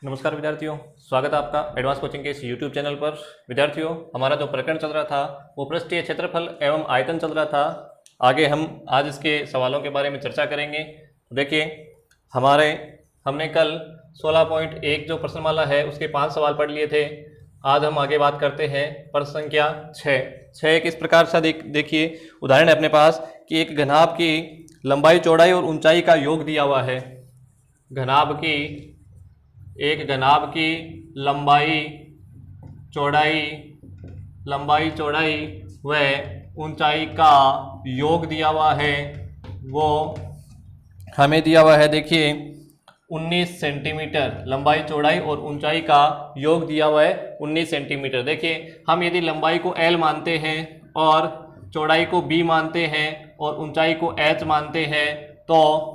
नमस्कार विद्यार्थियों, स्वागत है आपका एडवांस कोचिंग के इस यूट्यूब चैनल पर। विद्यार्थियों, हमारा जो प्रकरण चल रहा था वो पृष्ठीय क्षेत्रफल एवं आयतन चल रहा था। आगे हम आज इसके सवालों के बारे में चर्चा करेंगे। तो देखिए, हमने कल 16.1 जो प्रश्नमाला है उसके 5 सवाल पढ़ लिए थे। आज हम आगे बात करते हैं प्रश्न संख्या 6। किस प्रकार से देखिए, उदाहरण है अपने पास कि एक घनाभ की लंबाई, चौड़ाई और ऊंचाई का योग दिया हुआ है। एक घनाभ की लंबाई, चौड़ाई व ऊंचाई का योग दिया हुआ है। वो हमें दिया हुआ है, देखिए 19 सेंटीमीटर लंबाई, चौड़ाई और ऊंचाई का योग दिया हुआ है 19 सेंटीमीटर। देखिए, हम यदि लंबाई को L मानते हैं और चौड़ाई को B मानते हैं और ऊंचाई को H मानते हैं, तो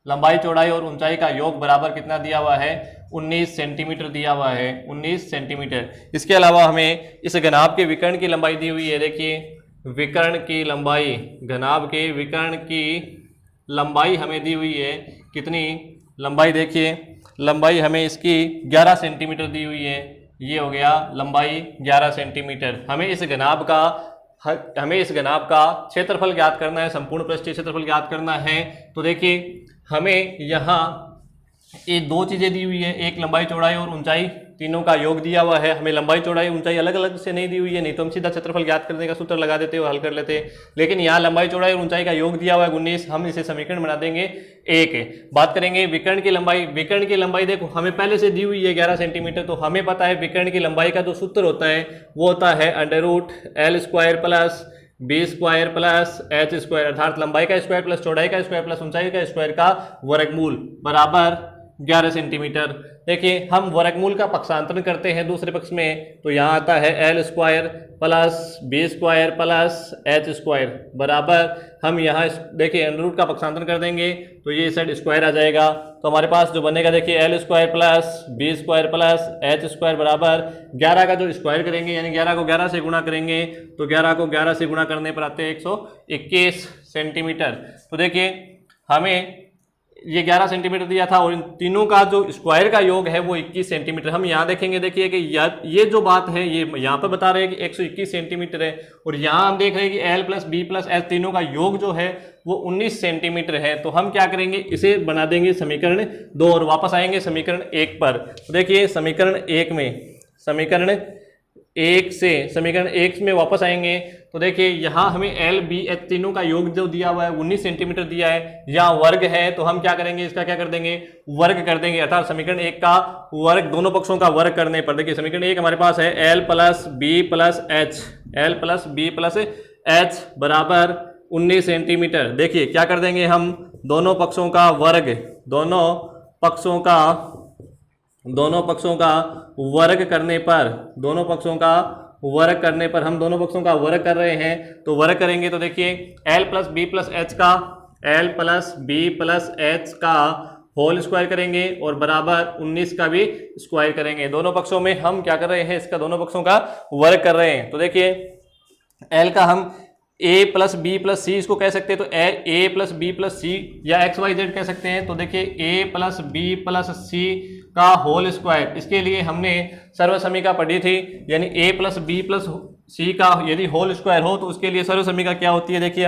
लंबाई, चौड़ाई और ऊंचाई का योग बराबर कितना दिया हुआ है? 19 सेंटीमीटर दिया हुआ है, 19 सेंटीमीटर। इसके अलावा हमें इस घनाभ के विकर्ण की लंबाई दी हुई है। देखिए, विकर्ण की लंबाई, घनाभ के विकर्ण की लंबाई हमें दी हुई है। कितनी लंबाई? देखिए, लंबाई हमें इसकी 11 सेंटीमीटर दी हुई है। ये हो गया लंबाई 11 सेंटीमीटर। हमें इस घनाभ का क्षेत्रफल ज्ञात करना है, संपूर्ण पृष्ठीय क्षेत्रफल ज्ञात करना है। तो देखिए, हमें यहाँ ये दो चीज़ें दी हुई है, एक लंबाई, चौड़ाई और ऊंचाई, तीनों का योग दिया हुआ है। हमें लंबाई, चौड़ाई, ऊंचाई अलग अलग से नहीं दी हुई है, नहीं तो हम सीधा क्षेत्रफल ज्ञात करने का सूत्र लगा देते और हल कर लेते। लेकिन यहाँ लंबाई, चौड़ाई और ऊंचाई का योग दिया हुआ है 19। हम इसे समीकरण बना देंगे 1। बात करेंगे विकर्ण की लंबाई देखो हमें पहले से दी हुई है 11 सेंटीमीटर। तो हमें पता है विकर्ण की लंबाई का जो सूत्र होता है वो होता है √L² plus B² plus H², अर्थात लंबाई का स्क्वायर प्लस चौड़ाई का स्क्वायर प्लस ऊंचाई का स्क्वायर का वर्गमूल बराबर 11 सेंटीमीटर। देखिए, हम वर्गमूल का पक्षांतरण करते हैं दूसरे पक्ष में, तो यहाँ आता है L² plus B² plus H² बराबर, हम यहाँ देखिए √ का पक्षांतरण कर देंगे तो ये साइड स्क्वायर आ जाएगा। तो हमारे पास जो बनेगा, देखिए L² plus B² plus H² बराबर 11 का जो स्क्वायर करेंगे यानी 11 को 11 से गुणा करेंगे तो 11 को 11 से गुणा करने पर आते हैं 121 सेंटीमीटर। तो देखिए, हमें ये 11 सेंटीमीटर दिया था और इन तीनों का जो स्क्वायर का योग है वो 21 सेंटीमीटर। हम यहाँ देखेंगे, देखिए कि ये जो बात है ये यहाँ पर बता रहे हैं कि 121 सेंटीमीटर है, और यहाँ हम देख रहे हैं कि L plus B plus H तीनों का योग जो है वो 19 सेंटीमीटर है। तो हम क्या करेंगे, इसे बना देंगे समीकरण 2 और वापस आएंगे समीकरण 1 पर। तो देखिए, समीकरण 1 में वापस आएंगे तो देखिए यहाँ हमें L B H तीनों का योग जो दिया हुआ है 19 सेंटीमीटर दिया है। यहाँ वर्ग है तो हम क्या करेंगे, इसका क्या कर देंगे, वर्ग कर देंगे, अर्थात समीकरण 1 का वर्ग, दोनों पक्षों का वर्ग करने पर। देखिए, समीकरण 1 हमारे पास है L plus B plus H बराबर 19 सेंटीमीटर। देखिए, क्या कर देंगे हम, दोनों पक्षों का वर्ग हम दोनों पक्षों का वर्ग कर रहे हैं। तो वर्ग करेंगे तो देखिए L plus B plus H का होल स्क्वायर करेंगे और बराबर 19 का भी स्क्वायर करेंगे। दोनों पक्षों में हम क्या कर रहे हैं, इसका दोनों पक्षों का वर्ग कर रहे हैं। तो देखिए, L का हम A plus B plus C इसको कह सकते हैं, तो A plus B plus C या XYZ कह सकते हैं। तो देखिए, A plus B plus C का होल स्क्वायर, इसके लिए हमने सर्वसमीका पढ़ी थी, यानी A plus B plus C का यदि होल स्क्वायर हो तो उसके लिए सर्वसमीका क्या होती है। देखिए,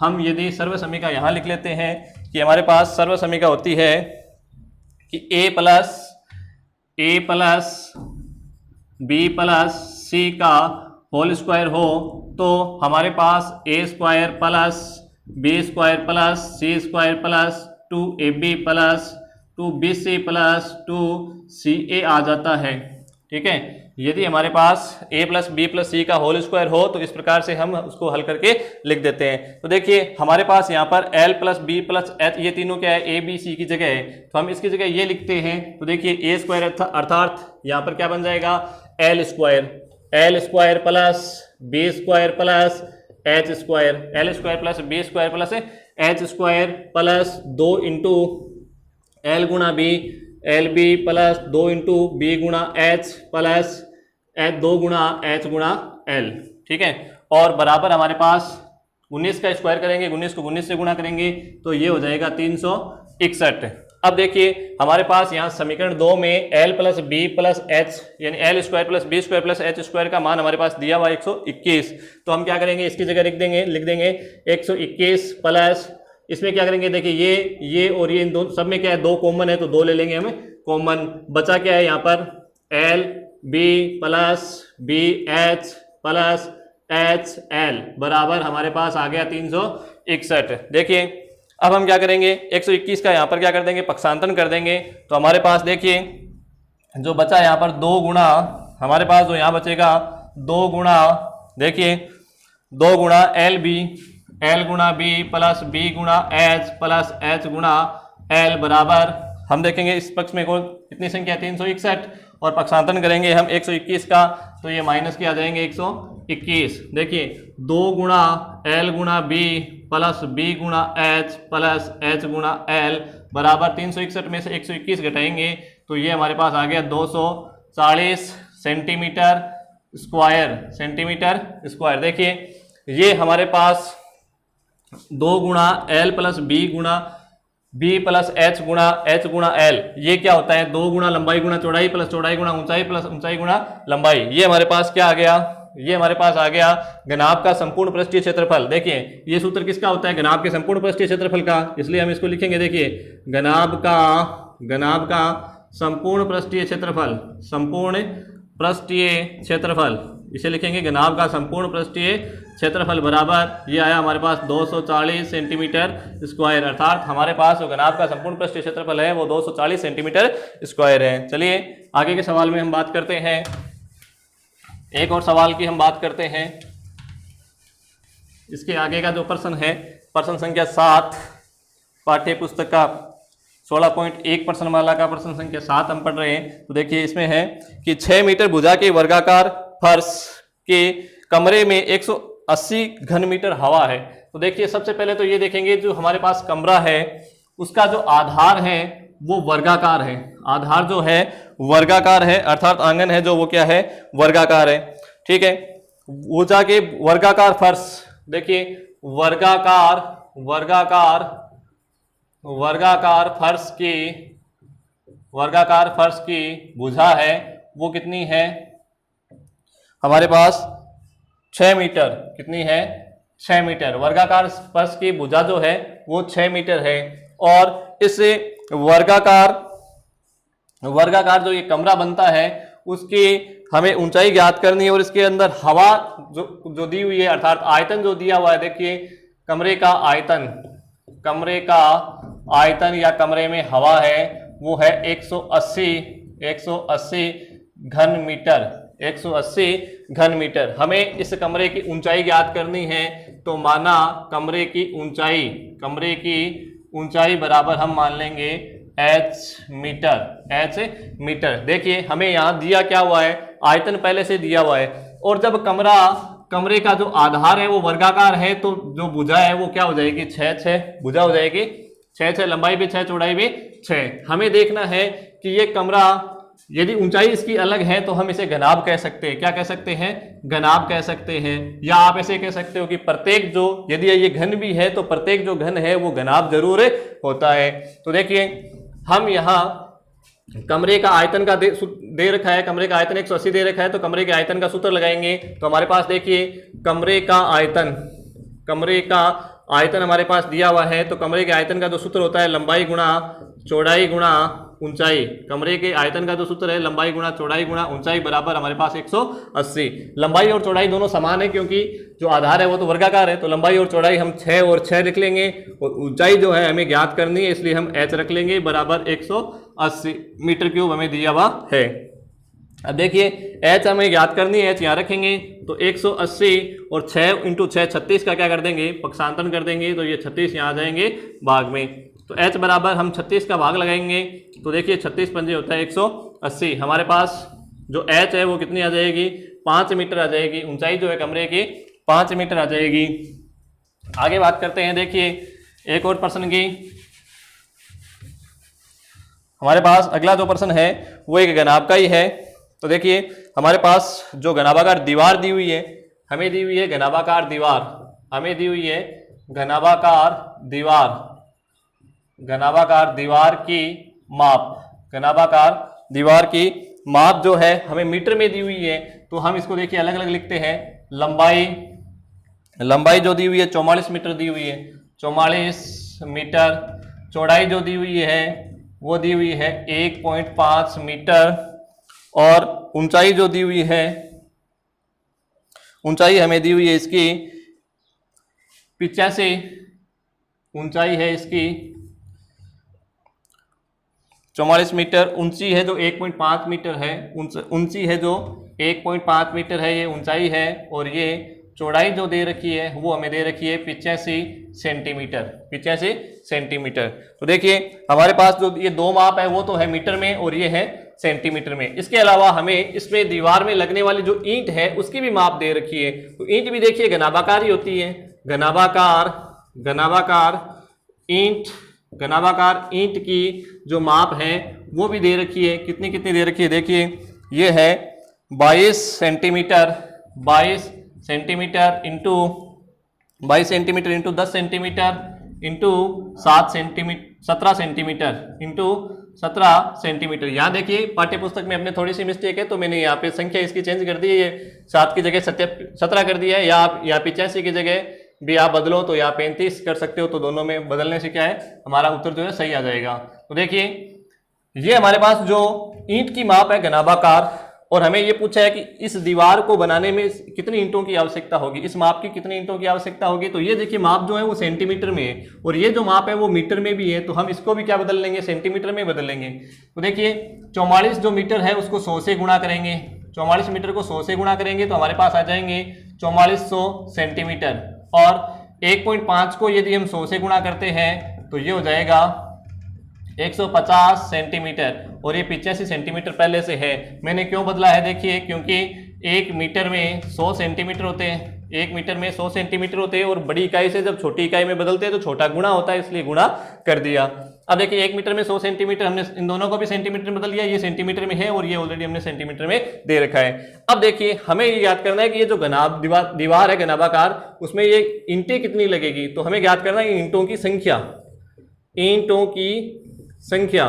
हम यदि सर्वसमीका यहाँ लिख लेते हैं कि हमारे पास सर्वसमीका होती है कि A plus B plus C का होल स्क्वायर हो तो हमारे पास A² plus B² plus C² plus 2AB plus 2BC plus 2CA आ जाता है। ठीक है, यदि हमारे पास A plus B plus C का होल स्क्वायर हो तो इस प्रकार से हम उसको हल करके लिख देते हैं। तो देखिए, हमारे पास यहाँ पर L plus B plus H ये तीनों क्या है, A B C की जगह है, तो हम इसकी जगह ये लिखते हैं। तो देखिए, A² अर्थात यहाँ पर क्या बन जाएगा, L² plus B² plus H², L² plus B² plus H² plus 2 into L गुणा B, LB plus 2 into B गुणा H प्लस H2 गुणा H गुणा L। ठीक है, और बराबर हमारे पास 19 का स्क्वायर करेंगे, 19 को 19 से गुणा करेंगे तो ये हो जाएगा 361। अब देखिए हमारे पास यहाँ समीकरण 2 में l plus B plus H यानी l square plus B square plus H square का मान हमारे पास दिया हुआ 121। तो हम क्या करेंगे, इसकी जगह लिख देंगे 121 प्लस, इसमें क्या करेंगे, देखिए ये और ये इन दोनों सब में क्या है, 2 कॉमन है तो 2 ले लेंगे हमें कॉमन। बचा क्या है यहाँ पर, L B plus B H plus H L बराबर हमारे पास आ गया 361। देखिए अब हम क्या करेंगे, 121 का यहाँ पर क्या कर देंगे, पक्षांतरण कर देंगे। तो हमारे पास देखिए जो बचा यहाँ पर 2 गुणा, हमारे पास जो यहाँ बचेगा 2 गुणा, देखिए 2 गुणा एल गुणा बी प्लस बी गुणा एच प्लस एच गुणा एल बराबर, हम देखेंगे इस पक्ष में कितनी संख्या 361 और पक्षांतरण करेंगे हम 121 का, तो ये माइनस के आ जाएंगे 121। देखिए 2 गुणा एल गुणा बी प्लस बी गुणा एच प्लस एच गुणा एल बराबर 361 में से 121 घटाएंगे तो ये हमारे पास आ गया 240 सेंटीमीटर स्क्वायर। देखिए ये हमारे पास 2 गुणा एल प्लस बी गुणा बी प्लस एच गुणा एल, ये क्या होता है, 2 गुणा लंबाई गुणा चौड़ाई प्लस चौड़ाई गुणा ऊंचाई प्लस ऊंचाई गुणा लंबाई। ये हमारे पास क्या आ गया, ये हमारे पास आ गया घनाभ का संपूर्ण पृष्ठीय क्षेत्रफल। देखिए ये सूत्र किसका होता है, घनाभ के संपूर्ण पृष्ठीय क्षेत्रफल का, इसलिए हम इसको लिखेंगे, देखिए घनाभ का संपूर्ण पृष्ठीय क्षेत्रफल, इसे लिखेंगे घनाभ का संपूर्ण पृष्ठीय क्षेत्रफल बराबर ये आया हमारे पास 240 सेंटीमीटर स्क्वायर, अर्थात हमारे पास जो घनाभ का संपूर्ण पृष्ठीय क्षेत्रफल है वो 240 सेंटीमीटर स्क्वायर है। चलिए आगे के सवाल में हम बात करते हैं, एक और सवाल की हम बात करते हैं। इसके आगे का जो प्रश्न है, प्रश्न संख्या 7 पाठ्य पुस्तक का 16.1 प्रश्नमाला का प्रश्न संख्या 7 हम पढ़ रहे हैं। तो देखिए इसमें है कि 6 मीटर भुजा के वर्गाकार फर्श के कमरे में 180 घन मीटर हवा है। तो देखिए सबसे पहले तो ये देखेंगे जो हमारे पास कमरा है उसका जो आधार है वो वर्गाकार है, आधार जो है वर्गाकार है, अर्थात आंगन है जो वो क्या है, वर्गाकार है। ठीक है, ऊंचा के वर्गाकार फर्श, देखिए वर्गाकार फर्श की भुजा है वो कितनी है, हमारे पास 6 मीटर, कितनी है, 6 मीटर। वर्गाकार फर्श की भुजा जो है वो 6 मीटर है और इस वर्गाकार जो ये कमरा बनता है उसकी हमें ऊंचाई ज्ञात करनी है और इसके अंदर हवा जो दी हुई है, अर्थात आयतन जो दिया हुआ है, देखिए कमरे का आयतन या कमरे में हवा है वो है 180 घन मीटर। हमें इस कमरे की ऊंचाई ज्ञात करनी है तो माना कमरे की ऊंचाई बराबर हम मान लेंगे h मीटर। देखिए हमें यहाँ दिया क्या हुआ है, आयतन पहले से दिया हुआ है और जब कमरे का जो आधार है वो वर्गाकार है तो जो भुजा है वो क्या हो जाएगी, 6 भुजा हो जाएगी, 6 लंबाई भी 6 चौड़ाई भी 6। हमें देखना है कि ये कमरा यदि ऊंचाई इसकी अलग है तो हम इसे घनाभ कह सकते हैं, क्या कह सकते हैं, घनाभ कह सकते हैं। या आप ऐसे कह सकते हो कि प्रत्येक जो, यदि ये घन भी है तो प्रत्येक जो घन है वो घनाभ जरूर होता है। तो देखिए हम यहाँ कमरे का आयतन का दे रखा है, कमरे का आयतन 180 दे रखा है तो कमरे के आयतन का सूत्र लगाएंगे। तो हमारे पास देखिए कमरे का आयतन हमारे पास दिया हुआ है तो कमरे के आयतन का जो सूत्र होता है लंबाई गुणा चौड़ाई गुणा ऊंचाई। कमरे के आयतन का जो सूत्र है लंबाई गुणा चौड़ाई गुणा ऊंचाई बराबर हमारे पास 180। लंबाई और चौड़ाई दोनों समान है क्योंकि जो आधार है वो तो वर्गाकार है, तो लंबाई और चौड़ाई हम 6 और 6 लिख लेंगे और ऊंचाई जो है हमें ज्ञात करनी है इसलिए हम h रख लेंगे बराबर 180 मीटर क्यूब हमें दिया हुआ है। अब देखिए h हमें ज्ञात करनी है, h यहाँ रखेंगे तो 180 और 6 इंटू 6 36 का क्या कर देंगे, पक्षांतरण कर देंगे तो ये 36 यहाँ आ जाएंगे भाग में। तो h बराबर हम 36 का भाग लगाएंगे तो देखिए 36 पंजे होता है 180। हमारे पास जो h है वो कितनी आ जाएगी, 5 मीटर आ जाएगी। ऊंचाई जो है कमरे की 5 मीटर आ जाएगी। आगे बात करते हैं, देखिए एक और प्रश्न की। हमारे पास अगला जो प्रश्न है वो एक घनाभ का ही है। तो देखिए हमारे पास जो घनाभाकार दीवार दी हुई है, हमें दी हुई है घनाभाकार दीवार, घनाभाकार दीवार की माप, घनाभाकार दीवार की माप जो है हमें मीटर में दी हुई है, तो हम इसको देखिए अलग अलग लिखते हैं। लंबाई जो दी हुई है 44 मीटर दी हुई है, 44 मीटर। चौड़ाई जो दी हुई है वो दी हुई है 1.5 मीटर, और ऊंचाई जो दी हुई है, ऊंचाई हमें दी हुई है इसकी 85, ऊंचाई है इसकी 44 मीटर, ऊंची है जो 1.5 मीटर है, ऊंची है जो 1.5 मीटर है, ये ऊंचाई है, और ये चौड़ाई जो दे रखी है वो हमें दे रखी है 85 सेंटीमीटर, 85 सेंटीमीटर। तो देखिए हमारे पास जो ये दो माप है वो तो है मीटर में और ये है सेंटीमीटर में। इसके अलावा हमें इसमें दीवार में लगने वाली जो ईंट है उसकी भी माप दे रखी है, तो ईंट भी देखिए घनाभाकार ही होती है। घनाभाकार ईंट की जो माप है वो भी दे रखी है। कितनी कितनी दे रखी है, देखिए ये है 22 centimetre, 22 centimetre into 22 centimetre into 10 centimetre into 17 centimetre into 17 centimetre. यहाँ देखिए पाठ्य पुस्तक में अपने थोड़ी सी मिस्टेक है, तो मैंने यहाँ पे संख्या इसकी चेंज कर दी है, ये 7 की जगह 17 कर दिया है, या आप यहाँ 85 की जगह भी आप बदलो तो यहाँ 35 कर सकते हो, तो दोनों में बदलने से क्या है हमारा उत्तर जो है सही आ जाएगा। तो देखिए ये हमारे पास जो ईंट की माप है घनाभाकार, और हमें ये पूछा है कि इस दीवार को बनाने में कितनी ईंटों की आवश्यकता होगी, इस माप की कितनी ईंटों की आवश्यकता होगी। तो ये देखिए माप जो है वो सेंटीमीटर में है, और ये जो माप है वो मीटर में भी है, तो हम इसको भी क्या बदल लेंगे, सेंटीमीटर में बदल लेंगे। तो देखिए 44 जो मीटर है उसको 100 से गुणा करेंगे, 44 मीटर को 100 से गुणा करेंगे तो हमारे पास आ जाएंगे 4400 सेंटीमीटर, और 1.5 को यदि हम 100 से गुणा करते हैं तो ये हो जाएगा 150 सेंटीमीटर, और ये 85 सेंटीमीटर पहले से है। मैंने क्यों बदला है, देखिए क्योंकि 1 मीटर में 100 सेंटीमीटर होते हैं, 1 मीटर में 100 सेंटीमीटर होते हैं, और बड़ी इकाई से जब छोटी इकाई में बदलते हैं तो छोटा गुणा होता है, इसलिए गुणा कर दिया। अब देखिए 1 मीटर में 100 सेंटीमीटर, हमने इन दोनों को भी सेंटीमीटर में बदल दिया, ये सेंटीमीटर में है और ये ऑलरेडी हमने सेंटीमीटर में दे रखा है। अब देखिए हमें ये याद करना है कि ये जो दीवार है घनाभाकार, उसमें ये ईंटें कितनी लगेगी, तो हमें याद करना है ईंटों की संख्या, ईंटों की संख्या।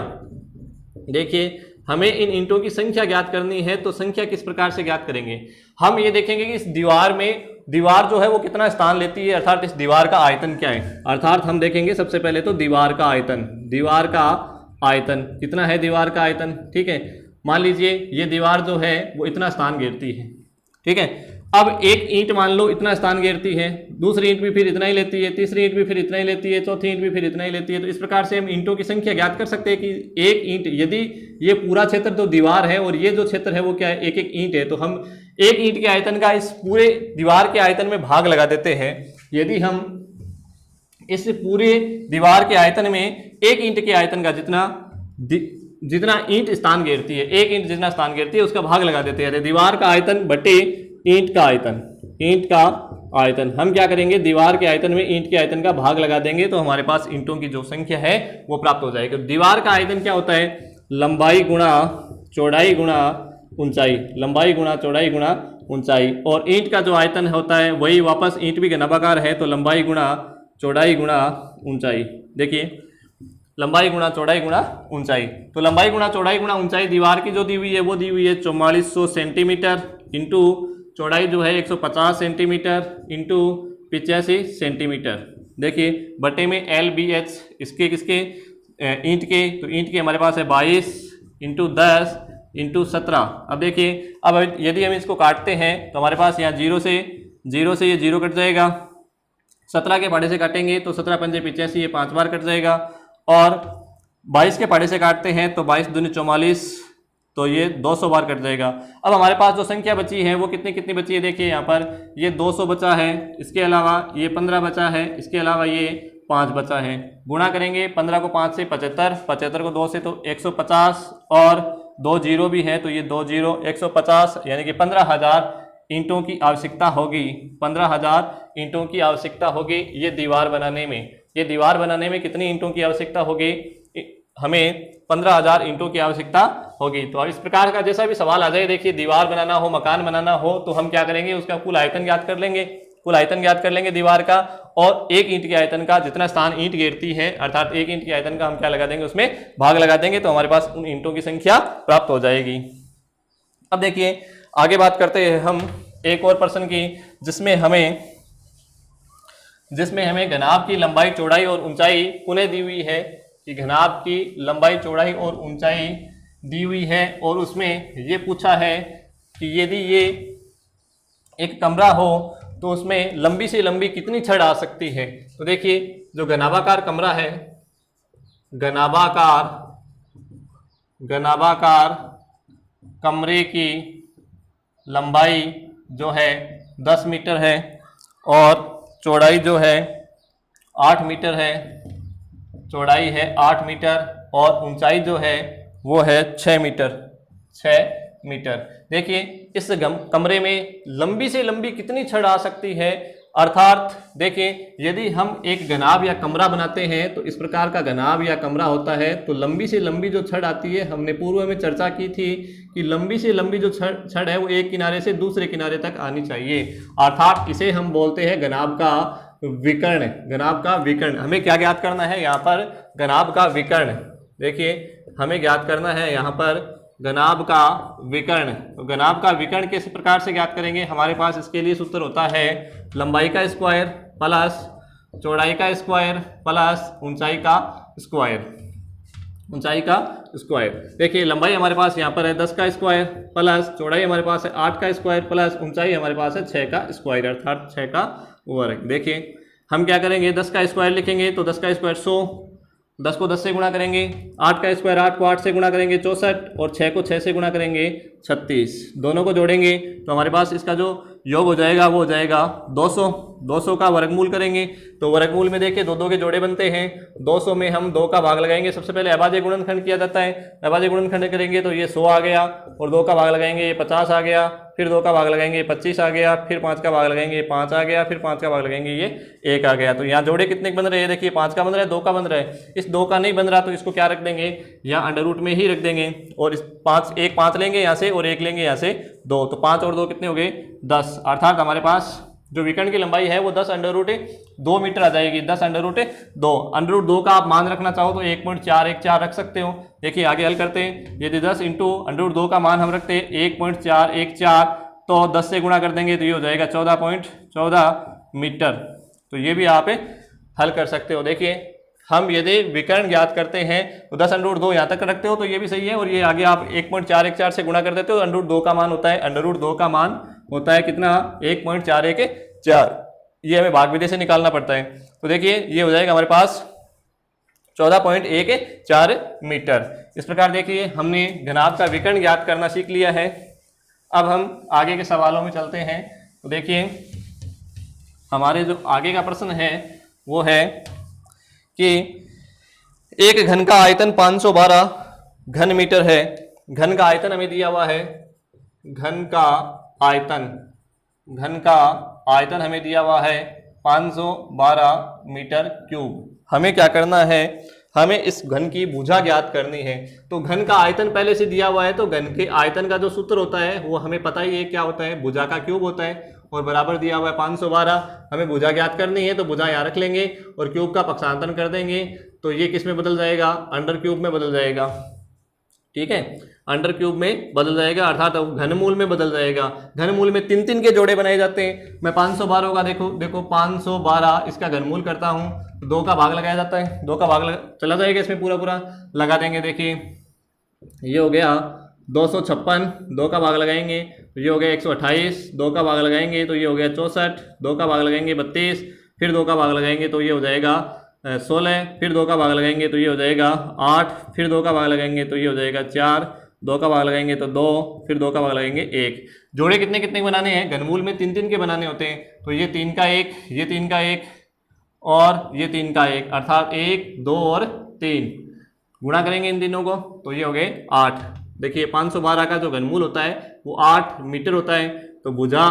देखिए हमें इन ईंटों की संख्या ज्ञात करनी है, तो संख्या किस प्रकार से ज्ञात करेंगे, हम ये देखेंगे कि इस दीवार में दीवार जो है वो कितना स्थान लेती है, अर्थात इस दीवार का आयतन क्या है। अर्थात हम देखेंगे सबसे पहले तो दीवार का आयतन, दीवार का आयतन कितना है, दीवार का आयतन, ठीक है। मान लीजिए ये दीवार जो है वो इतना स्थान घेरती है, ठीक है। अब एक ईंट मान लो इतना स्थान घेरती है, दूसरी ईंट भी फिर इतना ही लेती है, तीसरी ईंट भी फिर इतना ही लेती है, चौथी ईंट भी फिर इतना ही लेती है। तो इस प्रकार से हम ईंटों की संख्या ज्ञात कर सकते हैं कि एक ईंट, यदि ये पूरा क्षेत्र तो दीवार है और ये जो क्षेत्र है वो क्या है, एक एक ईंट है, तो हम एक ईंट के आयतन का इस पूरे दीवार के आयतन में भाग लगा देते हैं। यदि हम इस पूरे दीवार के आयतन में एक ईंट के आयतन का जितना ईंट स्थान घेरती है, एक ईंट जितना स्थान घेरती है उसका भाग लगा देते हैं। दीवार का आयतन बटे ईंट का आयतन, ईंट का आयतन, हम क्या करेंगे दीवार के आयतन में ईंट के आयतन का भाग लगा देंगे, तो हमारे पास ईंटों की जो संख्या है वो प्राप्त हो जाएगी। दीवार का आयतन क्या होता है, लंबाई गुणा चौड़ाई गुणा ऊंचाई, लंबाई गुणा चौड़ाई गुणा ऊंचाई, और ईंट का जो आयतन होता है वही वापस, ईंट भी घनाभाकार है तो लंबाई गुणा चौड़ाई गुणा ऊंचाई। देखिए लंबाई गुणा चौड़ाई गुणा ऊंचाई, तो लंबाई गुणा चौड़ाई गुणा ऊंचाई दीवार की जो दी हुई है वो दी हुई है 4400 सेंटीमीटर, इंटू चौड़ाई जो है 150 सेंटीमीटर, इंटू 85 सेंटीमीटर। देखिए बटे में LBH, इसके किसके, ईंट के, तो ईंट के हमारे पास है 22 इंटू 10 इंटू 17। अब देखिए अब यदि हम इसको काटते हैं तो हमारे पास यहाँ जीरो से ये जीरो कट जाएगा, 17 के फाड़े से काटेंगे तो 17 पंजे 85, ये 5 बार कट जाएगा, और 22 के फाड़े से काटते हैं तो 22 दूनी 44, तो ये 200 बार कट जाएगा। अब हमारे पास जो संख्या बची है वो कितनी बची है, देखिए यहाँ पर ये 200 बचा है, इसके अलावा ये 15 बचा है, इसके अलावा ये 5 बचा है। गुणा करेंगे 15 को 5 से 75, 75 को 2 से तो 150, और 2 जीरो भी है तो ये 2 जीरो 150, यानी कि 15,000 ईंटों की आवश्यकता होगी, 15,000 ईंटों की आवश्यकता होगी ये दीवार बनाने में। ये दीवार बनाने में कितनी ईंटों की आवश्यकता होगी, हमें 15,000 ईंटों की आवश्यकता होगी। तो इस प्रकार का जैसा भी सवाल आ जाए, देखिए दीवार बनाना हो, मकान बनाना हो, तो हम क्या करेंगे, उसका कुल आयतन ज्ञात कर लेंगे, कुल आयतन ज्ञात कर लेंगे दीवार का, और एक ईंट के आयतन का जितना स्थान ईंट घेरती है, अर्थात एक ईंट के आयतन का हम क्या लगा देंगे, उसमें भाग लगा देंगे, तो हमारे पास उन ईंटों की संख्या प्राप्त हो जाएगी। अब देखिए आगे बात करते हैं हम एक और प्रश्न की, जिसमें हमें घनाभ की लंबाई, चौड़ाई और ऊंचाई पुनः दी हुई है कि घनाभ की लंबाई, चौड़ाई और ऊंचाई दी हुई है, और उसमें ये पूछा है कि यदि ये एक कमरा हो तो उसमें लंबी से लंबी कितनी छड़ आ सकती है। तो देखिए जो घनाभाकार कमरा है, घनाभाकार कमरे की लंबाई जो है 10 मीटर है, और चौड़ाई जो है 8 मीटर है, चौड़ाई है 8 मीटर, और ऊंचाई जो है वो है 6 मीटर। देखिए इस कमरे में लंबी से लंबी कितनी छड़ आ सकती है, अर्थात देखिए यदि हम एक घनाभ या कमरा बनाते हैं तो इस प्रकार का घनाभ या कमरा होता है, तो लंबी से लंबी जो छड़ आती है, हमने पूर्व में चर्चा की थी कि लंबी से लंबी जो छड़ है वो एक किनारे से दूसरे किनारे तक आनी चाहिए, अर्थात इसे हम बोलते हैं घनाभ का विकर्ण। हमें क्या ज्ञात करना है यहाँ पर, घनाभ का विकर्ण। देखिए हमें ज्ञात करना है यहाँ पर घनाभ का विकर्ण। तो घनाभ का विकर्ण किस प्रकार से ज्ञात करेंगे, हमारे पास इसके लिए सूत्र होता है लंबाई का स्क्वायर प्लस चौड़ाई का स्क्वायर प्लस ऊंचाई का स्क्वायर। देखिए लंबाई हमारे पास यहाँ पर है 10 का स्क्वायर प्लस चौड़ाई हमारे पास है 8 का स्क्वायर प्लस ऊंचाई हमारे पास है 6 का स्क्वायर, अर्थात 6 का वर्ग। देखिए हम क्या करेंगे, 10 का स्क्वायर लिखेंगे तो 10 का स्क्वायर 100, 10 को 10 से गुणा करेंगे, 8 का स्क्वायर 8 को 8 से गुणा करेंगे 64, और 6 को 6 से गुणा करेंगे 36। दोनों को जोड़ेंगे तो हमारे पास इसका जो योग हो जाएगा वो हो जाएगा 200 का वर्गमूल करेंगे, तो वर्गमूल में देखिए 2 के जोड़े बनते हैं, 200 में हम 2 का भाग लगाएंगे। सबसे पहले अभाज्य गुणनखंड किया जाता है, अभाज्य गुणनखंड करेंगे तो ये 100 आ गया, और 2 का भाग लगाएंगे ये 50 आ गया, फिर 2 का भाग लगाएंगे 25 आ गया, फिर 5 का भाग लगाएंगे 5 आ गया, फिर 5 का भाग लगाएंगे ये 1 आ गया। तो यहाँ जोड़े कितने बन रहे हैं, देखिए 5 का बन रहा है, 2 का बन रहा है। इस 2 का नहीं बन रहा तो इसको क्या रख देंगे, यहाँ अंडर रूट में ही रख देंगे, और इस 5 लेंगे यहाँ से और 1 लेंगे यहाँ से 2, तो 5 और 2 कितने हो गए 10, अर्थात हमारे पास जो विकर्ण की लंबाई है वो 10 अंडर रूट 2 मीटर आ जाएगी। 10 अंडर रूट 2, अंडर रूट 2 का आप मान रखना चाहो तो 1.414 रख सकते हो। देखिए आगे हल करते हैं, यदि 10 इंटू अंडर रूट 2 का मान हम रखते हैं 1.414, तो 10 से गुणा कर देंगे तो ये हो जाएगा 14.14 मीटर। तो ये भी आप हल कर सकते हो। देखिए हम यदि विकर्ण ज्ञात करते हैं तो 10 अंडर रूट 2 यहाँ तक रखते हो तो ये भी सही है, और ये आगे आप 1.414 से गुणा कर देते हो, अंडर रूट 2 का मान होता है, अंडर रूट 2 का मान होता है कितना 1.414, ये हमें भाग विधि से निकालना पड़ता है। तो देखिए ये हो जाएगा हमारे पास 14.14 मीटर। इस प्रकार देखिए हमने घनाभ का विकर्ण ज्ञात करना सीख लिया है। अब हम आगे के सवालों में चलते हैं। तो देखिए हमारे जो आगे का प्रश्न है वो है कि एक घन का आयतन 512 घन मीटर है। घन का आयतन हमें दिया हुआ है, घन का आयतन हमें दिया हुआ है 512 मीटर क्यूब। हमें क्या करना है, हमें इस घन की भुजा ज्ञात करनी है। तो घन का आयतन पहले से दिया हुआ है, तो घन के आयतन का जो सूत्र होता है वो हमें पता ही है क्या होता है, भुजा का क्यूब होता है, और बराबर दिया हुआ है 512। हमें भुजा ज्ञात करनी है तो भुजा यहाँ रख लेंगे और क्यूब का पक्षांतरण कर देंगे, तो ये किस में बदल जाएगा, अंडर क्यूब में बदल जाएगा। ठीक है, अंडर क्यूब में बदल जाएगा, अर्थात घनमूल में बदल जाएगा। घनमूल में 3 के जोड़े बनाए जाते हैं। मैं 512 का देखो 512 इसका घनमूल करता हूँ, 2 का भाग लगाया जाता है, 2 का भाग चला जाएगा इसमें पूरा लगा देंगे। देखिए ये हो गया 256, 2 का भाग लगाएंगे तो ये हो गया 128, 2 का भाग लगाएंगे तो ये हो गया 64, 2 का भाग लगाएंगे 32, फिर 2 का भाग लगाएंगे तो ये हो जाएगा 16, फिर 2 का भाग लगाएंगे तो ये हो जाएगा 8, फिर 2 का भाग लगाएंगे तो ये हो जाएगा 4, 2 का भाग लगाएंगे तो 2, फिर 2 का भाग लगाएंगे 1। जोड़े कितने बनाने हैं, घनमूल में 3 के बनाने होते हैं, तो ये 3 का 1, ये 3 का 1 और ये 3 का 1, अर्थात 1, 2 और 3 गुणा करेंगे इन तीनों को तो ये हो गए 8। देखिए 512 का जो घनमूल होता है वो 8 मीटर होता है, तो भुजा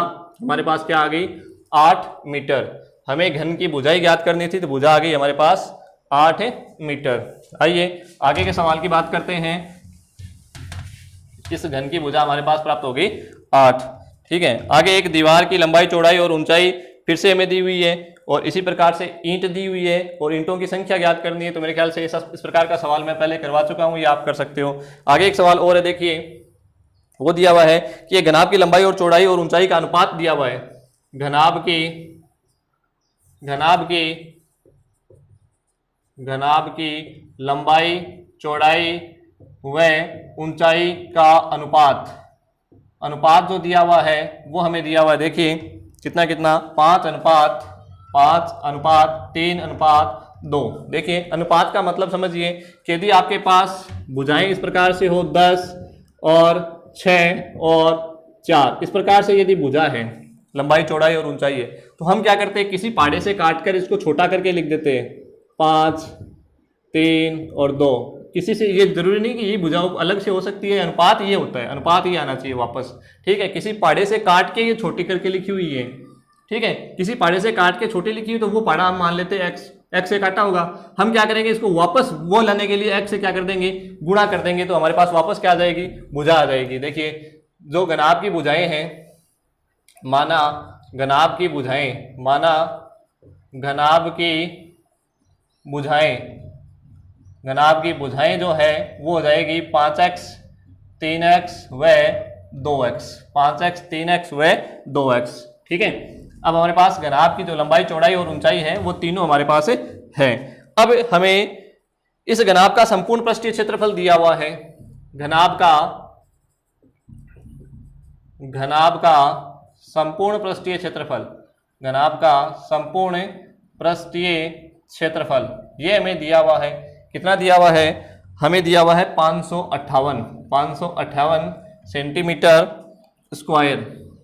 हमारे पास क्या आ गई 8 मीटर। हमें घन की भुजाई ज्ञात करनी थी तो भुजा आ गई हमारे पास 8 मीटर। आइए आगे के सवाल की बात करते हैं। इस घन की भुजा हमारे पास प्राप्त हो गई 8। ठीक है, आगे एक दीवार की लंबाई चौड़ाई और ऊंचाई फिर से हमें दी हुई है और इसी प्रकार से ईंट दी हुई है और ईंटों की संख्या ज्ञात करनी है। तो मेरे ख्याल से इस प्रकार का सवाल मैं पहले करवा चुका हूँ, ये आप कर सकते हो। आगे एक सवाल और है, देखिए वो दिया हुआ है कि ये घनाभ की लंबाई और चौड़ाई और ऊंचाई का अनुपात दिया हुआ है। घनाभ की लंबाई चौड़ाई व ऊंचाई का अनुपात जो दिया हुआ है वो हमें दिया हुआ है। देखिए कितना 5:3:2। देखिए अनुपात का मतलब समझिए कि यदि आपके पास भुजाएं इस प्रकार से हो 10 और 6 और 4, इस प्रकार से यदि भुजा है, लंबाई चौड़ाई और ऊंचाई है, तो हम क्या करते हैं, किसी पाड़े से काटकर इसको छोटा करके लिख देते हैं 5, 3 और 2। किसी से, ये जरूरी नहीं कि ये भुजाओं अलग से हो सकती है, अनुपात ये होता है, अनुपात ये आना चाहिए वापस, ठीक है। किसी पाड़े से काट के ये छोटी करके लिखी हुई है, ठीक है, किसी पाड़े से काट के छोटी लिखी हुई, तो वो पाड़ा हम मान लेते हैं एक्स से काटा होगा। हम क्या करेंगे, इसको वापस वो लाने के लिए एक्स से क्या कर देंगे, गुणा कर देंगे, तो हमारे पास वापस क्या आ जाएगी, भुजा आ जाएगी। देखिए जो घनाभ की भुजाएं हैं, माना घनाभ की भुजाएं जो है वो हो जाएगी 5x 3x व 2x, 5x 3x व 2x, ठीक है। अब हमारे पास घनाभ की जो लंबाई चौड़ाई और ऊंचाई है वो तीनों हमारे पास है। अब हमें इस घनाभ का संपूर्ण पृष्ठीय क्षेत्रफल दिया हुआ है। घनाभ का संपूर्ण पृष्ठीय क्षेत्रफल ये हमें दिया हुआ है। कितना दिया हुआ है, हमें दिया हुआ है 558 सेंटीमीटर स्क्वायर,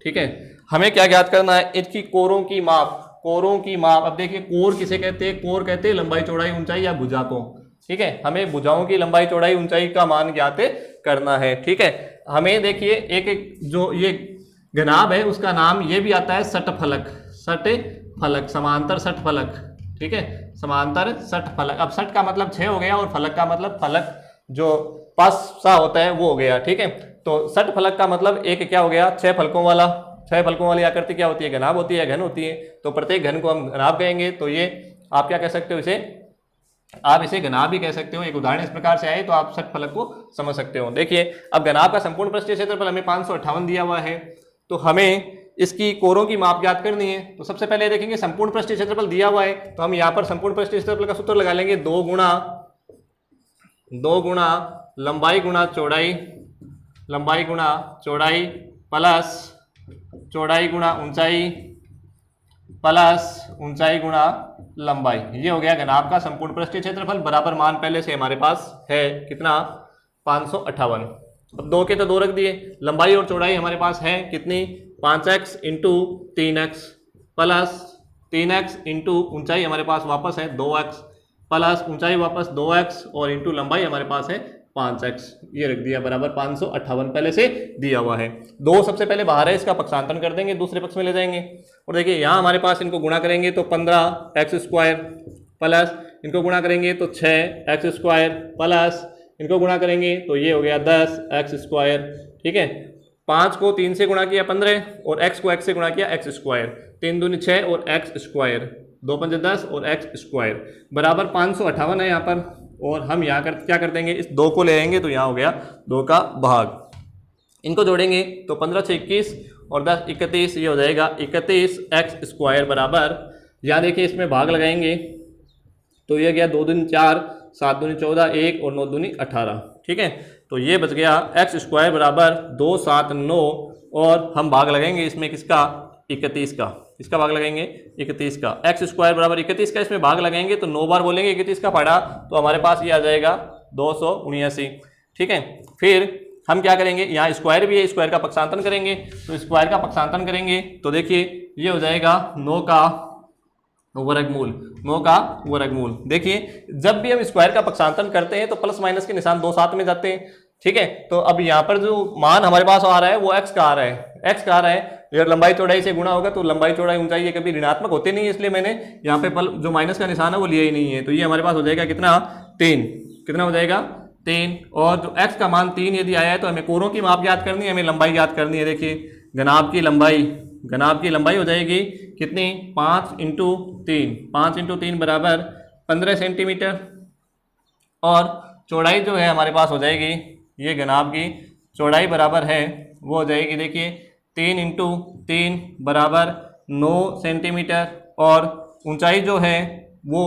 ठीक है। हमें क्या ज्ञात करना है, इसकी कोरों की माप। अब देखिए कोर किसे कहते हैं, कोर कहते हैं लंबाई चौड़ाई ऊंचाई या भुजा को, ठीक है। हमें भुजाओं की लंबाई चौड़ाई ऊंचाई का मान ज्ञात करना है, ठीक है। हमें देखिए एक जो ये घनाभ है उसका नाम ये भी आता है षटफलक, समांतर षटफलक, ठीक है, समांतर षटफलक। अब षट का मतलब 6 हो गया और फलक का मतलब फलक जो पास सा होता है वो हो गया, ठीक है। तो षटफलक का मतलब एक क्या हो गया, 6 फलकों वाली आकृति क्या होती है, घनाभ होती है, घन होती है। तो प्रत्येक घन को हम घनाभ कहेंगे। तो ये आप क्या कह सकते हो, आप इसे घनाभ भी कह सकते हो। एक उदाहरण इस प्रकार से आए तो आप षटफलक को समझ सकते हो। देखिए अब घनाभ का संपूर्ण पृष्ठीय क्षेत्रफल हमें 558 दिया हुआ है, तो हमें इसकी कोरों की माप ज्ञात करनी है। तो सबसे पहले देखेंगे संपूर्ण पृष्ठीय क्षेत्रफल दिया हुआ है, तो हम यहाँ पर संपूर्ण पृष्ठीय क्षेत्रफल का सूत्र लगा लेंगे, 2 गुणा लंबाई गुणा चौड़ाई प्लस चौड़ाई गुणा ऊंचाई प्लस ऊंचाई गुणा लंबाई। ये हो गया घनाभ का संपूर्ण पृष्ठीय क्षेत्रफल, बराबर मान पहले से हमारे पास है कितना, 558। अब 2 के तो 2 रख दिए, लंबाई और चौड़ाई हमारे पास है कितनी, 5x into 3x plus 3x into ऊंचाई हमारे पास वापस है 2x प्लस ऊंचाई वापस 2x और इंटू लंबाई हमारे पास है 5x। ये रख दिया बराबर 558 पहले से दिया हुआ है। 2 सबसे पहले बाहर है, इसका पक्षांतरण कर देंगे, दूसरे पक्ष में ले जाएंगे और देखिए यहाँ हमारे पास इनको गुणा करेंगे तो 15x² प्लस इनको गुणा करेंगे तो 6x² प्लस इनको गुणा करेंगे तो ये हो गया 10x², ठीक है। 5 को 3 से गुणा किया 15 और x को x से गुणा किया x², 3 दूनी 6 और x², 2 पंजे 10 और x² बराबर 558 है यहाँ पर। और हम यहाँ क्या कर देंगे, इस 2 को ले आएंगे तो यहाँ हो गया 2 का भाग, इनको जोड़ेंगे तो 15 6 21 और 10 31, ये हो जाएगा 31x² बराबर, यहाँ देखिए इसमें भाग लगाएंगे तो ये गया 2 दूनी 4, 7 दूनी 14, 1 और 9 दूनी 18, ठीक है। तो ये बच गया x² बराबर 2 7 9 और हम भाग लगाएंगे इसमें किसका, 31 का, इसका भाग लगाएंगे 31 का, x² बराबर 31 का, इसमें भाग लगाएंगे तो 9 बार बोलेंगे 31 का पढ़ा तो हमारे पास ये आ जाएगा 279, ठीक है। फिर हम क्या करेंगे, यहाँ स्क्वायर भी है, स्क्वायर का पक्षांतरण करेंगे, तो स्क्वायर का पक्षांतरण करेंगे तो देखिए ये हो जाएगा 9 का वर्गमूल। देखिए जब भी हम स्क्वायर का पक्षांतरण करते हैं तो प्लस माइनस के निशान 2 साथ में जाते हैं, ठीक है। तो अब यहाँ पर जो मान हमारे पास आ रहा है वो x का आ रहा है, अगर लंबाई चौड़ाई से गुणा होगा तो लंबाई चौड़ाई ऊंचाई ये कभी ऋणात्मक होते नहीं है, इसलिए मैंने यहाँ पे जो माइनस का निशान है वो लिया ही नहीं है। तो ये हमारे पास हो जाएगा कितना, 3, कितना हो जाएगा 3, और जो x का मान 3 यदि आया है तो हमें कोरों की माप याद करनी है, हमें लंबाई याद करनी है। देखिए घनाभ की लंबाई घनाभ की लंबाई हो जाएगी कितनी, 5 इंटू 3, 5 इंटू 3 बराबर 15 सेंटीमीटर। और चौड़ाई जो है हमारे पास हो जाएगी, ये घनाभ की चौड़ाई बराबर है, वो हो जाएगी देखिए 3 इंटू 3 बराबर 9 सेंटीमीटर। और ऊंचाई जो है वो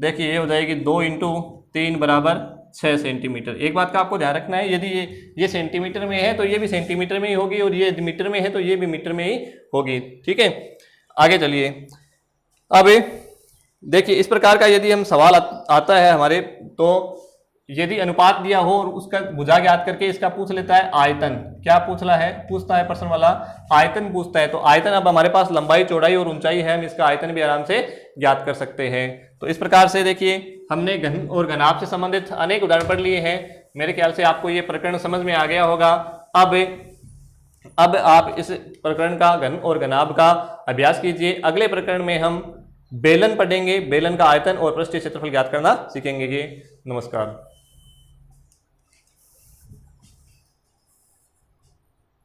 देखिए ये हो जाएगी 2 इंटू 3 बराबर 6 सेंटीमीटर। एक बात का आपको ध्यान रखना है, यदि ये सेंटीमीटर में है तो ये भी सेंटीमीटर में ही होगी, और ये मीटर में है तो ये भी मीटर में ही होगी। ठीक है, आगे चलिए। अब देखिए इस प्रकार का यदि हम सवाल आता है हमारे, तो यदि अनुपात दिया हो और उसका भुजा ज्ञात करके इसका पूछ लेता है आयतन, क्या पूछता है प्रश्न वाला, आयतन पूछता है। तो आयतन, अब हमारे पास लंबाई, चौड़ाई और ऊंचाई है, हम इसका आयतन भी आराम से ज्ञात कर सकते हैं। तो इस प्रकार से देखिए हमने घन और घनाभ से संबंधित अनेक उदाहरण पढ़ लिए हैं। मेरे ख्याल से आपको ये प्रकरण समझ में आ गया होगा। अब आप इस प्रकरण का, घन और घनाभ का अभ्यास कीजिए। अगले प्रकरण में हम बेलन पढ़ेंगे, बेलन का आयतन और पृष्ठीय क्षेत्रफल ज्ञात करना सीखेंगे। नमस्कार।